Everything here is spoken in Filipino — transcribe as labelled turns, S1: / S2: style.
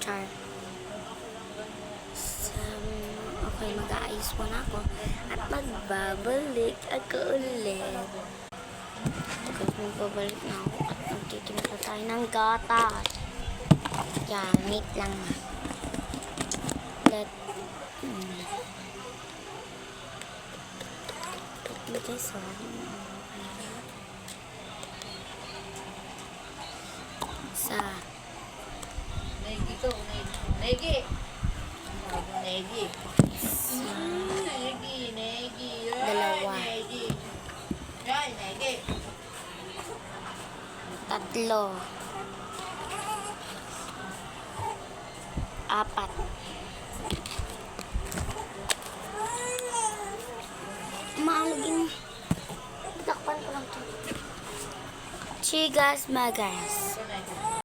S1: Char. Okay, mag-aayos muna ako. At magbabalik ako ulit. Tapos magbabalik na ako at magtitimpla tayo ng gatas. Yan, wait lang. Let me guys, sa
S2: Negi to, Negi. Negi. Negi.
S1: Dalawa.
S2: Negi. Yan, Negi.
S1: Tatlo. Apat. Maalagin. Takpan ko lang to. Chigas magas.